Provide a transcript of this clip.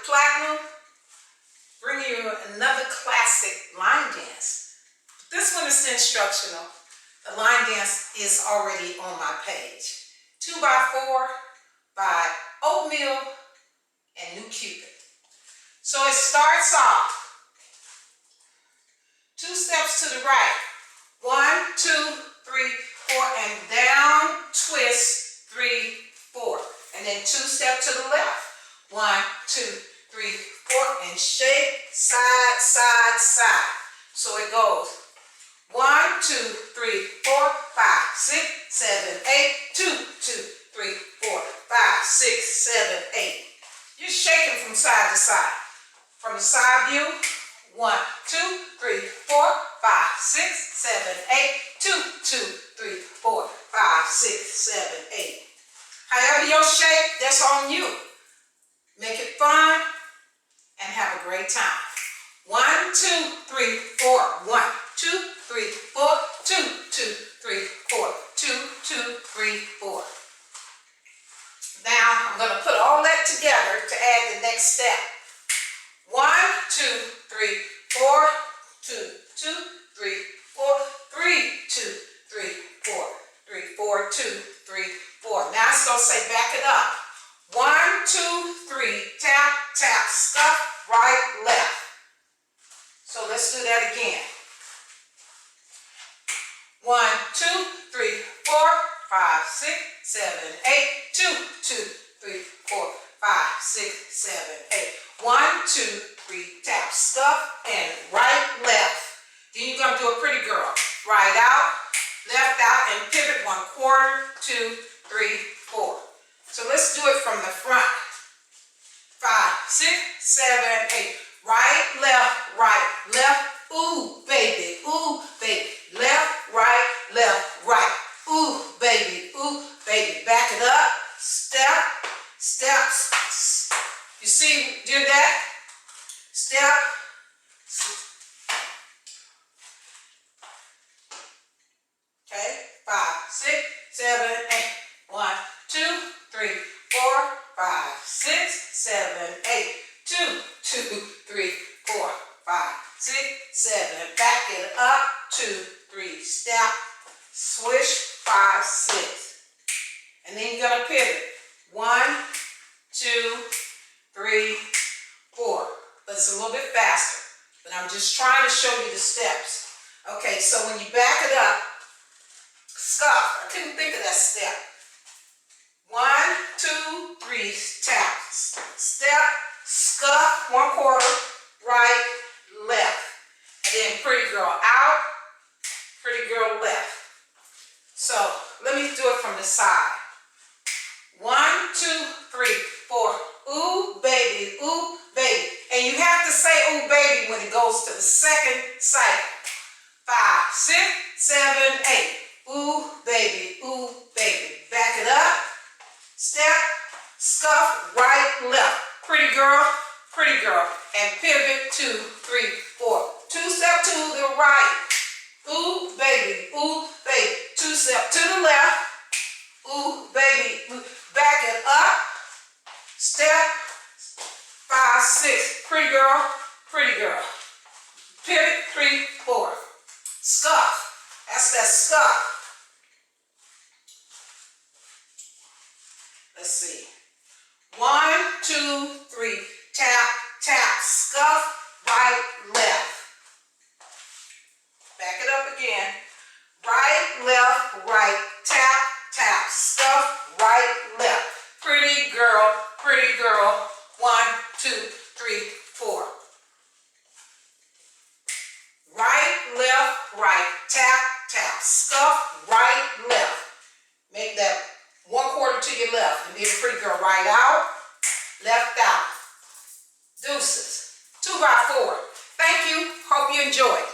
Platinum, bringing you another classic line dance. This one is instructional. The line dance is already on my page. 2x4 by Oatmeal and New Cupid. So it starts off 2 steps to the right. 1, 2, 3, 4, and down, twist, 3, 4. And then 2 steps to the left. 1, 2, 3, 4, and shake, side, side, side. So it goes 1, 2, 3, 4, 5, 6, 7, 8, 2, 2, 3, 4, 5, 6, 7, 8. You're shaking from side to side. From the side view, 1, 2, 3, 4, 5, 6, 7, 8, 2, 2, 3, 4, 5, 6, 7, 8. However your shape, that's on you. Make it fun and have a great time. 1, 2, 3, 4. 1, 2, 3, 4. 2, 2, 3, 4. 2, 2, 3, 4. Now I'm going to put all that together to add the next step. 1, 2, 3, 4. 2, 2, 3, 4. 3, 2, 3, 4. 3, 4, 2, 3, 4. Now it's going to say back it up. 1, 2, 3, tap, tap, stuff, right, left. So let's do that again. 1, 2, 3, 4, 5, 6, 7, 8, 2, 2, 3, 4, 5, 6, 7, 8. 1, 2, 3, tap, stuff, and right, left. Then you're going to do a pretty girl. Right out, left out, and pivot 1/4, 2, 3, 4. So let's do it from the front. 5, 6, 7, 8. Right, left, ooh, baby, left, right, ooh, baby, back it up, step, steps. You see, do that? Step, okay, 5, 6, 7, 8. 1, 2, 3, 4, 5, 6, 7, 8. 2, 2, 3, 4, 5, 6, 7. Back it up. 2, 3. Step. Swish. 5, 6. And then you're gonna pivot. 1, 2, 3, 4. But it's a little bit faster. But I'm just trying to show you the steps. Okay, so when you back it up, scuff. I couldn't think of that step. 1, 2, 3, tap, step, scuff, 1/4, right, left. And then pretty girl out, pretty girl left. So let me do it from the side. 1, 2, 3, 4. Ooh, baby, and you have to say ooh, baby when it goes to the second cycle. 5, 6, 7, 8. Ooh, baby, back it up. Step, scuff, right, left. Pretty girl, and pivot 2, 3, 4. 2 step to the right. Ooh, baby, 2 step to the left. Ooh, baby, back it up. Step, 5, 6. Pretty girl. Pivot 3, 4. Scuff. That's that scuff. Let's see. 1, 2, 3. Tap, tap, scuff, right, left. Back it up again. Right, left, right, tap, tap, scuff, right, left. Pretty girl. 1, 2, 3, 4. Right, left, right, tap, tap, scuff, right, left. Make that 1/4 to your left. And then a pretty girl right out, left out. Deuces. 2x4. Thank you. Hope you enjoyed.